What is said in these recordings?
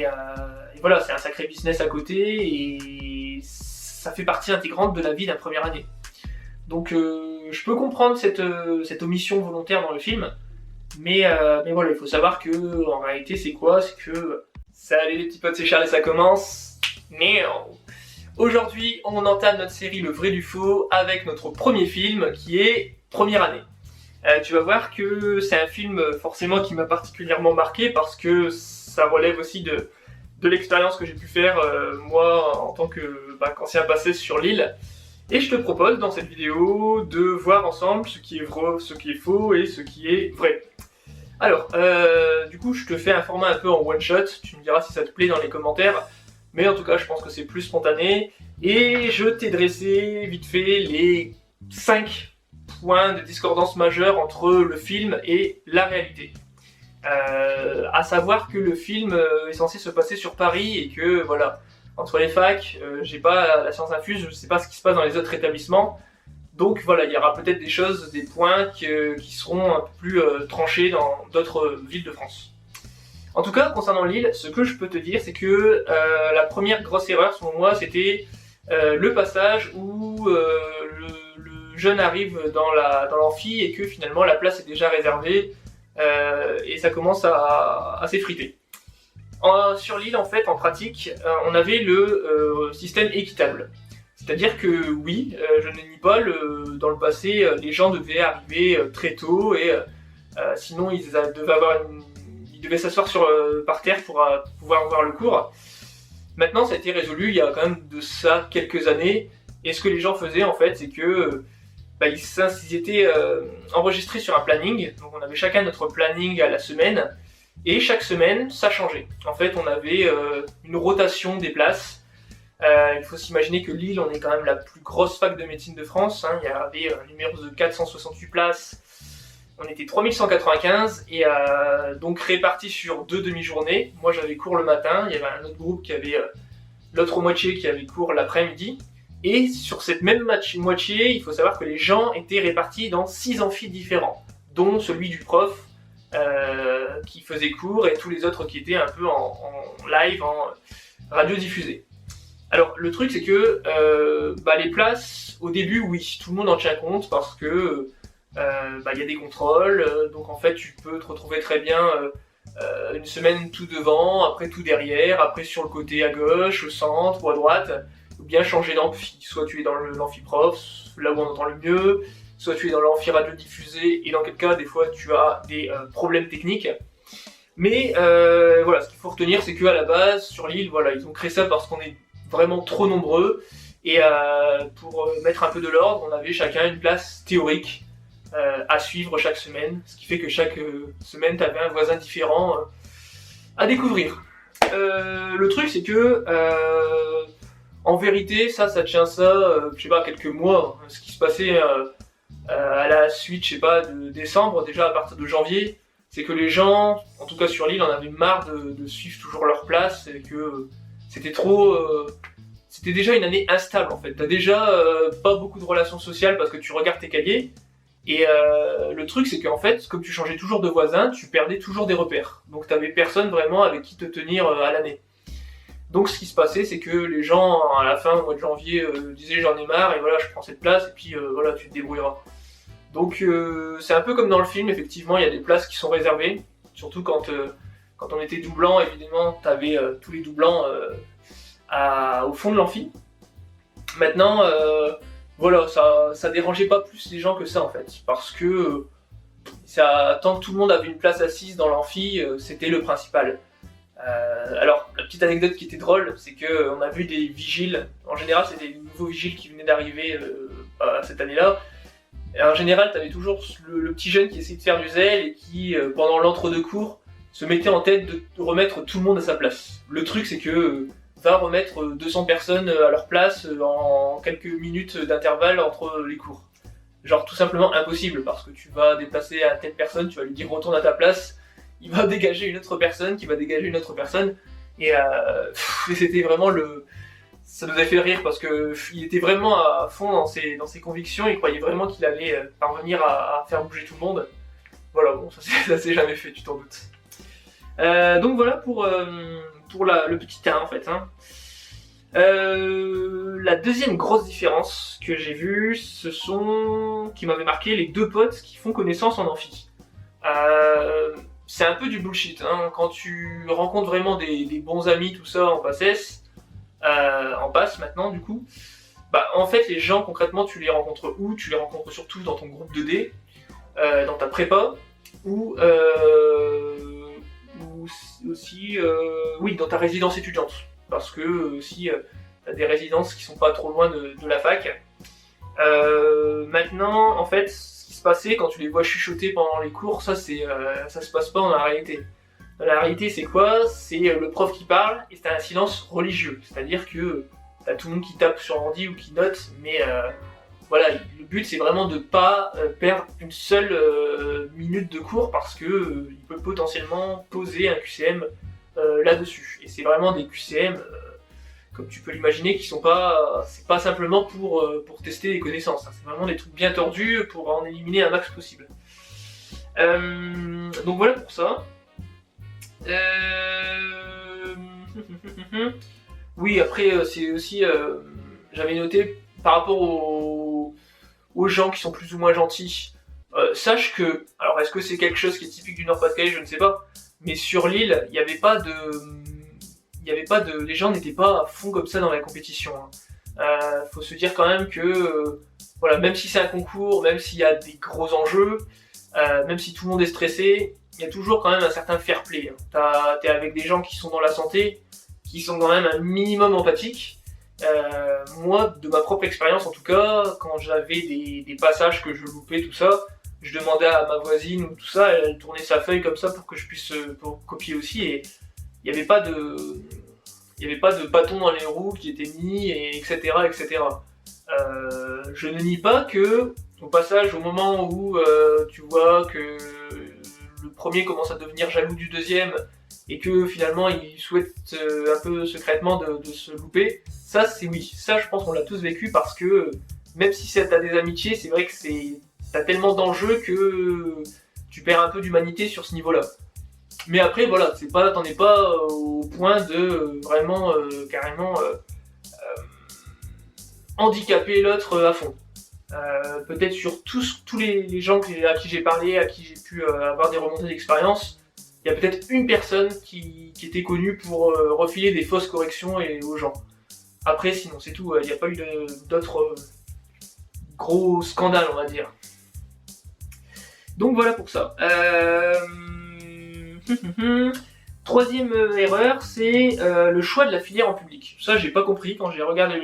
et voilà, c'est un sacré business à côté et ça fait partie intégrante de la vie d'un première année. Donc je peux comprendre cette omission volontaire dans le film, mais voilà, il faut savoir que en réalité c'est quoi? C'est que ça allait les petits potes, c'est Charles et ça commence. Mais aujourd'hui on entame notre série Le Vrai du Faux avec notre premier film qui est Première année. Tu vas voir que c'est un film forcément qui m'a particulièrement marqué parce que ça relève aussi de l'expérience que j'ai pu faire moi en tant qu'ancien passé sur l'île. Et je te propose dans cette vidéo de voir ensemble ce qui est vrai, ce qui est faux et ce qui est vrai. Alors, du coup je te fais un format un peu en one shot, tu me diras si ça te plaît dans les commentaires. Mais en tout cas je pense que c'est plus spontané. Et je t'ai dressé vite fait les 5 points de discordance majeurs entre le film et la réalité. À savoir que le film est censé se passer sur Paris et que voilà, entre les facs, j'ai pas la science infuse, je sais pas ce qui se passe dans les autres établissements. Donc voilà, il y aura peut-être des choses, des points qui seront un peu plus tranchés dans d'autres villes de France. En tout cas, concernant l'île, ce que je peux te dire, c'est que la première grosse erreur, selon moi, c'était le passage où le jeune arrive dans l'amphi et que finalement la place est déjà réservée et ça commence à s'effriter. Sur l'île, en fait, en pratique, on avait le système équitable. C'est-à-dire que oui, je ne nie pas, dans le passé, les gens devaient arriver très tôt et sinon ils devaient s'asseoir par terre pour pouvoir voir le cours. Maintenant, ça a été résolu il y a quand même de ça quelques années. Et ce que les gens faisaient, en fait, c'est que ils étaient enregistrés sur un planning. Donc on avait chacun notre planning à la semaine. Et chaque semaine, ça changeait. En fait, on avait une rotation des places. Il faut s'imaginer que Lille, on est quand même la plus grosse fac de médecine de France. Hein. Il y avait un numéro de 468 places. On était 3195 et donc répartis sur 2 demi-journées. Moi j'avais cours le matin, il y avait un autre groupe qui avait l'autre moitié qui avait cours l'après-midi. Et sur cette même moitié, il faut savoir que les gens étaient répartis dans 6 amphis différents, dont celui du prof qui faisait cours et tous les autres qui étaient un peu en live, en radiodiffusé. Alors le truc c'est que les places, au début oui, tout le monde en tient compte parce que y a des contrôles, donc en fait tu peux te retrouver très bien une semaine tout devant, après tout derrière, après sur le côté à gauche, au centre ou à droite, ou bien changer d'amphi, soit tu es dans l'amphi prof, là où on entend le mieux, soit tu es dans l'amphi radiodiffusé, et dans quel cas des fois tu as des problèmes techniques. Mais voilà, ce qu'il faut retenir c'est qu'à la base, sur l'île, voilà, ils ont créé ça parce qu'on est vraiment trop nombreux, et pour mettre un peu de l'ordre, on avait chacun une place théorique à suivre chaque semaine, ce qui fait que chaque semaine tu avais un voisin différent à découvrir. Le truc c'est que en vérité ça tient je sais pas, quelques mois, ce qui se passait à la suite, je sais pas, de décembre, déjà à partir de janvier, c'est que les gens, en tout cas sur l'île, en avaient marre de suivre toujours leur place et que c'était trop... c'était déjà une année instable en fait, t'as déjà pas beaucoup de relations sociales parce que tu regardes tes cahiers. Et le truc c'est qu'en fait, comme tu changeais toujours de voisin, tu perdais toujours des repères. Donc t'avais personne vraiment avec qui te tenir à l'année. Donc ce qui se passait c'est que les gens à la fin, au mois de janvier, disaient j'en ai marre et voilà je prends cette place et puis voilà tu te débrouilleras. Donc c'est un peu comme dans le film, effectivement il y a des places qui sont réservées. Surtout quand on était doublant, évidemment t'avais tous les doublants au fond de l'amphi. Maintenant voilà, ça dérangeait pas plus les gens que ça en fait, parce que tant que tout le monde avait une place assise dans l'amphi, c'était le principal. Alors, la petite anecdote qui était drôle, c'est qu'on a vu des vigiles, en général c'est des nouveaux vigiles qui venaient d'arriver cette année-là, et en général t'avais toujours le petit jeune qui essayait de faire du zèle et qui, pendant l'entre-deux cours, se mettait en tête de remettre tout le monde à sa place. Le truc c'est que va remettre 200 personnes à leur place en quelques minutes d'intervalle entre les cours. Genre tout simplement impossible, parce que tu vas déplacer à telle personne, tu vas lui dire retourne à ta place, il va dégager une autre personne, qui va dégager une autre personne, et c'était vraiment ça nous a fait rire, parce qu'il était vraiment à fond dans ses convictions, il croyait vraiment qu'il allait parvenir à faire bouger tout le monde. Voilà, bon, ça s'est jamais fait, tu t'en doutes. Donc voilà pour pour le petit 1 en fait. Hein. La deuxième grosse différence que j'ai vue, qui m'avait marqué, les deux potes qui font connaissance en amphi. C'est un peu du bullshit, hein. Quand tu rencontres vraiment des bons amis, tout ça, en PACES, en passe maintenant du coup, bah en fait les gens concrètement tu les rencontres où? Tu les rencontres surtout dans ton groupe 2D, dans ta prépa, ou aussi oui, dans ta résidence étudiante, parce que aussi t'as des résidences qui sont pas trop loin de la fac. Maintenant en fait ce qui se passait quand tu les vois chuchoter pendant les cours, ça se passe pas dans la réalité. Dans la réalité c'est quoi? C'est le prof qui parle et t'as un silence religieux, c'est-à-dire que t'as tout le monde qui tape sur ordi ou qui note, mais voilà, le but c'est vraiment de pas perdre une seule minute de cours parce que il peut potentiellement poser un QCM là-dessus. Et c'est vraiment des QCM, comme tu peux l'imaginer, qui sont pas, c'est pas simplement pour tester les connaissances, hein. C'est vraiment des trucs bien tordus pour en éliminer un max possible. Donc voilà pour ça. Oui, après c'est aussi, j'avais noté par rapport aux gens qui sont plus ou moins gentils. Sache que, alors est-ce que c'est quelque chose qui est typique du Nord-Pas-de-Calais, je ne sais pas, mais sur l'île, il n'y avait pas de, les gens n'étaient pas à fond comme ça dans la compétition. Hein. Faut se dire quand même que, voilà, même si c'est un concours, même s'il y a des gros enjeux, même si tout le monde est stressé, il y a toujours quand même un certain fair play. Hein. T'es avec des gens qui sont dans la santé, qui sont quand même un minimum empathiques. Moi, de ma propre expérience en tout cas, quand j'avais des passages que je loupais, tout ça, je demandais à ma voisine ou tout ça, elle tournait sa feuille comme ça pour que je puisse pour copier aussi, et il n'y avait pas de bâton dans les roues qui était mis, et etc. etc. Je ne nie pas que, au passage, au moment où tu vois que le premier commence à devenir jaloux du deuxième, et que finalement il souhaite un peu secrètement de se louper, ça c'est oui, ça je pense qu'on l'a tous vécu, parce que même si t'as des amitiés, c'est vrai que t'as tellement d'enjeux que tu perds un peu d'humanité sur ce niveau-là. Mais après voilà, t'en es pas au point de vraiment carrément handicaper l'autre à fond. Peut-être sur tous les gens à qui j'ai parlé, à qui j'ai pu avoir des remontées d'expérience, il y a peut-être une personne qui était connue pour refiler des fausses corrections aux gens. Après, sinon, c'est tout. Il n'y a pas eu d'autres gros scandales, on va dire. Donc voilà pour ça. Troisième erreur, c'est le choix de la filière en public. Ça, j'ai pas compris quand j'ai regardé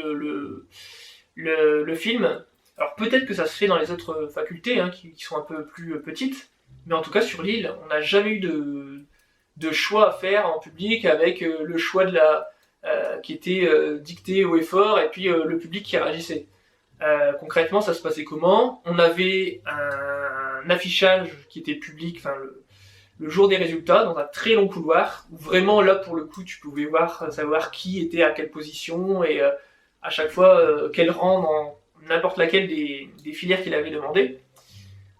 le film. Alors peut-être que ça se fait dans les autres facultés, hein, qui sont un peu plus petites. Mais en tout cas, sur l'île, on n'a jamais eu de choix à faire en public, avec le choix qui était dicté haut et fort, et puis le public qui réagissait. Concrètement, ça se passait comment? On avait un affichage qui était public, enfin le jour des résultats, dans un très long couloir, où vraiment là pour le coup tu pouvais savoir qui était à quelle position, et à chaque fois quel rang dans n'importe laquelle des filières qu'il avait demandé.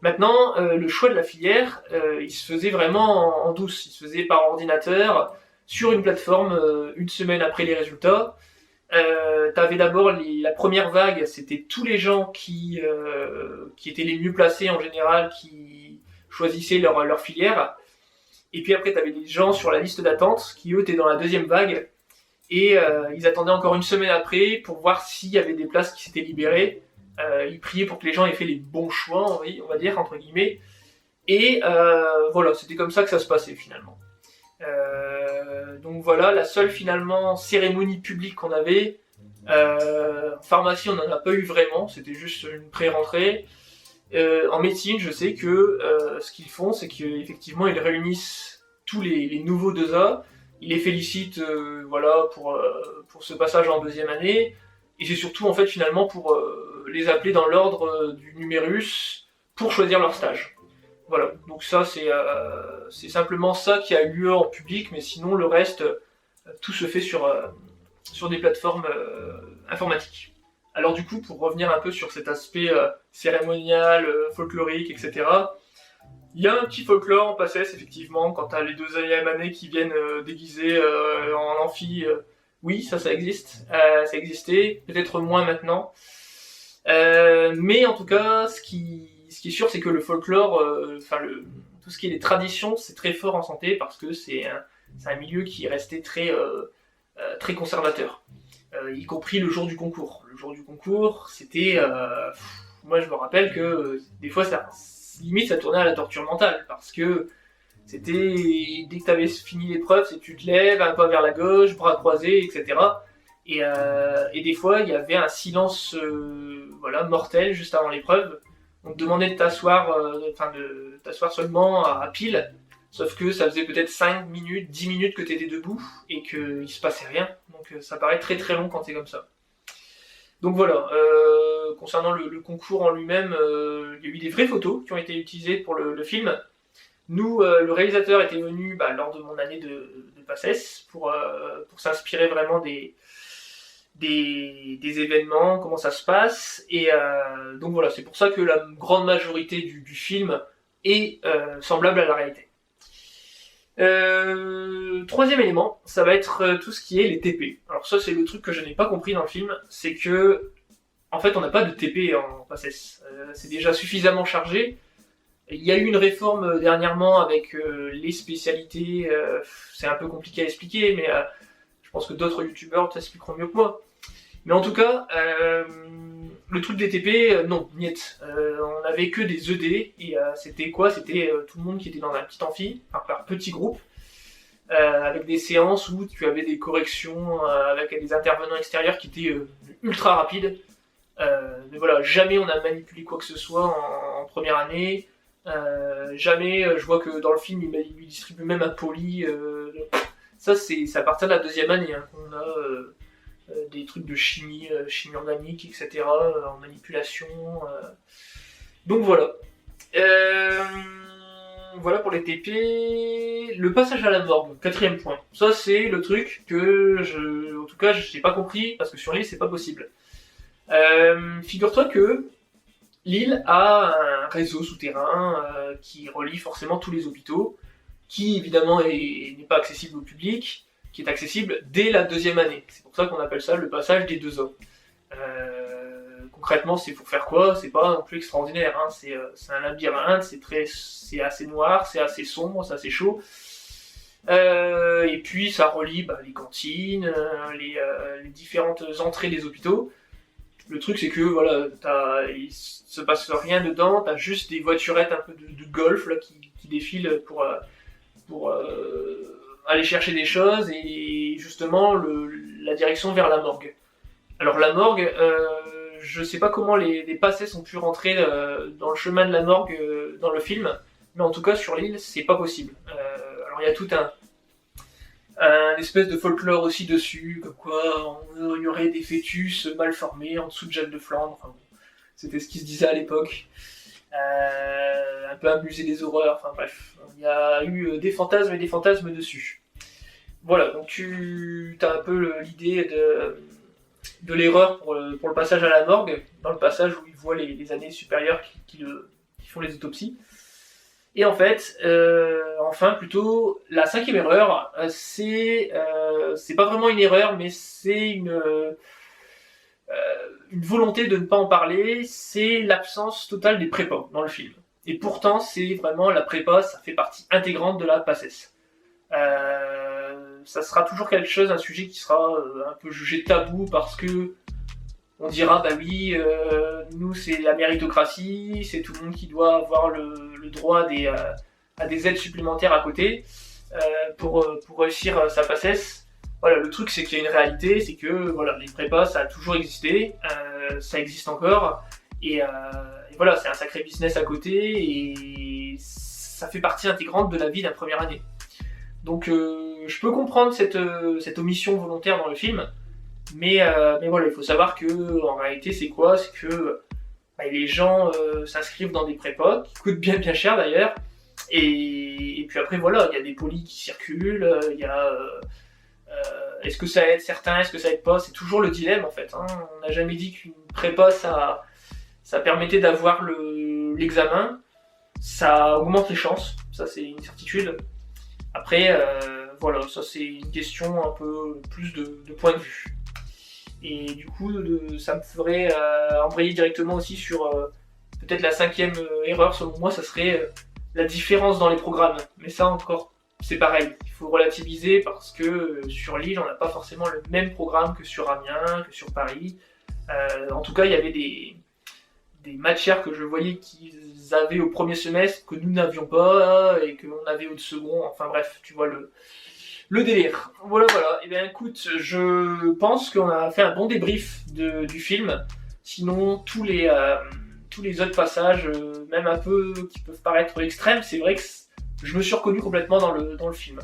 Maintenant, le choix de la filière, il se faisait vraiment en douce, il se faisait par ordinateur, sur une plateforme, une semaine après les résultats. T'avais d'abord la première vague, c'était tous les gens qui étaient les mieux placés en général, qui choisissaient leur filière. Et puis après, t'avais des gens sur la liste d'attente, qui eux étaient dans la deuxième vague, et ils attendaient encore une semaine après pour voir s'il y avait des places qui s'étaient libérées. Ils priaient pour que les gens aient fait les bons choix, on va dire, entre guillemets. Et voilà, c'était comme ça que ça se passait finalement. Donc voilà, la seule finalement cérémonie publique qu'on avait. En pharmacie, on n'en a pas eu vraiment, c'était juste une pré-rentrée. En médecine, je sais que ce qu'ils font, c'est qu'effectivement, ils réunissent tous les nouveaux 2A, ils les félicitent voilà, pour ce passage en deuxième année, et c'est surtout en fait finalement pour les appeler dans l'ordre du numérus pour choisir leur stage. Voilà, donc ça c'est simplement ça qui a eu lieu en public, mais sinon le reste, tout se fait sur des plateformes informatiques. Alors du coup, pour revenir un peu sur cet aspect cérémonial, folklorique, etc., Il y a un petit folklore en PACES, effectivement, quand t'as les deuxième années qui viennent déguisés en amphi. Oui, ça existe. Ça existait, peut-être moins maintenant. Mais en tout cas, ce qui est sûr, c'est que le folklore, tout ce qui est les traditions, c'est très fort en santé parce que c'est un milieu qui est resté très conservateur. Y compris le jour du concours. Le jour du concours, c'était... moi, je me rappelle que des fois, limite, ça tournait à la torture mentale, parce que c'était... Dès que tu avais fini l'épreuve, c'est tu te lèves, un pas vers la gauche, bras croisés, etc. Et des fois, il y avait un silence mortel juste avant l'épreuve. On te demandait de t'asseoir, de t'asseoir seulement à pile, sauf que ça faisait peut-être 5 minutes, 10 minutes que tu étais debout et qu'il se passait rien. Donc ça paraît très très long quand c'est comme ça. Donc voilà, concernant le concours en lui-même, il y a eu des vraies photos qui ont été utilisées pour le film. Nous, le réalisateur était venu lors de mon année de PACES pour s'inspirer vraiment des événements, comment ça se passe. Et donc voilà, c'est pour ça que la grande majorité du film est semblable à la réalité. Troisième élément, ça va être tout ce qui est les TP. Alors ça, c'est le truc que je n'ai pas compris dans le film, c'est que en fait on n'a pas de TP en PACES. C'est déjà suffisamment chargé. Il y a eu une réforme dernièrement avec les spécialités, c'est un peu compliqué à expliquer, mais je pense que d'autres youtubeurs t'expliqueront mieux que moi. Mais en tout cas, le truc des TP, non, niet. On avait que des ED, et c'était quoi? C'était tout le monde qui était dans un petit amphi, par petit groupe, avec des séances où tu avais des corrections avec des intervenants extérieurs qui étaient ultra rapides. Mais voilà, jamais on a manipulé quoi que ce soit en première année. Jamais, je vois que dans le film, il lui distribue même un poli. Ça, c'est à partir de la deuxième année qu'on a des trucs de chimie organique, etc. En manipulation. Donc voilà. Voilà pour les TP. Le passage à la morgue, quatrième point. Ça, c'est le truc que en tout cas, je n'ai pas compris parce que sur l'île, c'est pas possible. Figure-toi que l'île a un réseau souterrain qui relie forcément tous les hôpitaux, qui évidemment n'est pas accessible au public, qui est accessible dès la deuxième année. C'est pour ça qu'on appelle ça le passage des 2 ans. Concrètement, c'est pour faire quoi? C'est pas non plus extraordinaire. C'est un labyrinthe, c'est assez noir, c'est assez sombre, c'est assez chaud. Et puis ça relie les cantines, les différentes entrées des hôpitaux. Le truc, c'est que voilà, il se passe rien dedans, t'as juste des voiturettes un peu de golf là, qui défilent pour aller chercher des choses et justement la direction vers la morgue. Alors la morgue, je sais pas comment les PACES ont pu rentrer dans le chemin de la morgue dans le film, mais en tout cas sur l'île, c'est pas possible. Alors il y a tout un espèce de folklore aussi dessus, comme quoi il y aurait des fœtus mal formés en dessous de Jeanne de Flandre. Enfin, bon, c'était ce qui se disait à l'époque. Un peu un musée des horreurs, enfin bref. Il y a eu des fantasmes et des fantasmes dessus. Voilà, donc tu as un peu l'idée de l'erreur pour le passage à la morgue, dans le passage où ils voient les années supérieures qui font les autopsies. Et en fait, enfin plutôt, la cinquième erreur, c'est pas vraiment une erreur, mais c'est une volonté de ne pas en parler, c'est l'absence totale des prépas dans le film. Et pourtant, c'est vraiment la prépa, ça fait partie intégrante de la PACES. Ça sera toujours quelque chose, un sujet qui sera un peu jugé tabou parce que on dira oui, nous c'est la méritocratie, c'est tout le monde qui doit avoir le droit à des aides supplémentaires à côté pour réussir sa PACES. Voilà, le truc c'est qu'il y a une réalité, c'est que voilà, les prépas ça a toujours existé, ça existe encore, et voilà, c'est un sacré business à côté et ça fait partie intégrante de la vie d'un première année. Donc je peux comprendre cette omission volontaire dans le film. Mais voilà, il faut savoir que en réalité c'est quoi? C'est que les gens s'inscrivent dans des prépas qui coûtent bien cher d'ailleurs, et puis après voilà, il y a des polis qui circulent, il y a est-ce que ça aide certains, est-ce que ça aide pas? C'est toujours le dilemme en fait. On n'a jamais dit qu'une prépa ça permettait d'avoir l'examen. ça augmente les chances, ça c'est une certitude. Après, voilà, ça c'est une question un peu plus de point de vue. Et du coup, ça me ferait embrayer directement aussi sur peut-être la cinquième erreur, selon moi, ça serait la différence dans les programmes. Mais ça encore, c'est pareil, il faut relativiser parce que sur Lille, on n'a pas forcément le même programme que sur Amiens, que sur Paris. En tout cas, il y avait des matières que je voyais qu'ils avaient au premier semestre que nous n'avions pas et qu'on avait au second. Enfin bref, tu vois le délire. Voilà, voilà. Et bien écoute, je pense qu'on a fait un bon débrief du film. Sinon, tous les autres passages, même un peu qui peuvent paraître extrêmes, c'est vrai que je me suis reconnu complètement dans le film.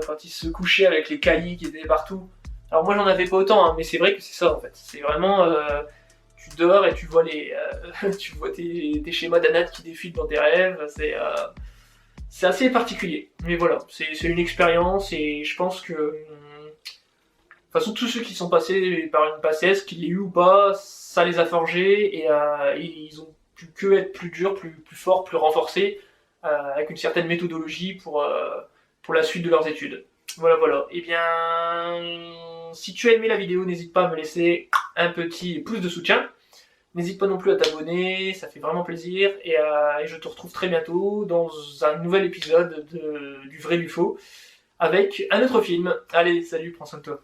Quand il se couchait avec les caillis qui étaient partout. Alors moi j'en avais pas autant, hein, mais c'est vrai que c'est ça en fait. C'est vraiment tu dors et tu vois tu vois tes schémas d'anat qui défilent dans tes rêves. C'est assez particulier. Mais voilà, c'est une expérience et je pense que de toute façon tous ceux qui sont passés par une PACES, qu'ils l'aient eu ou pas, ça les a forgés et ils ont pu que être plus durs, plus forts, plus renforcés, avec une certaine méthodologie pour la suite de leurs études. Voilà, voilà. Et bien, si tu as aimé la vidéo, n'hésite pas à me laisser un petit pouce de soutien. N'hésite pas non plus à t'abonner, ça fait vraiment plaisir. Et je te retrouve très bientôt dans un nouvel épisode du vrai du faux avec un autre film. Allez, salut, prends soin de toi.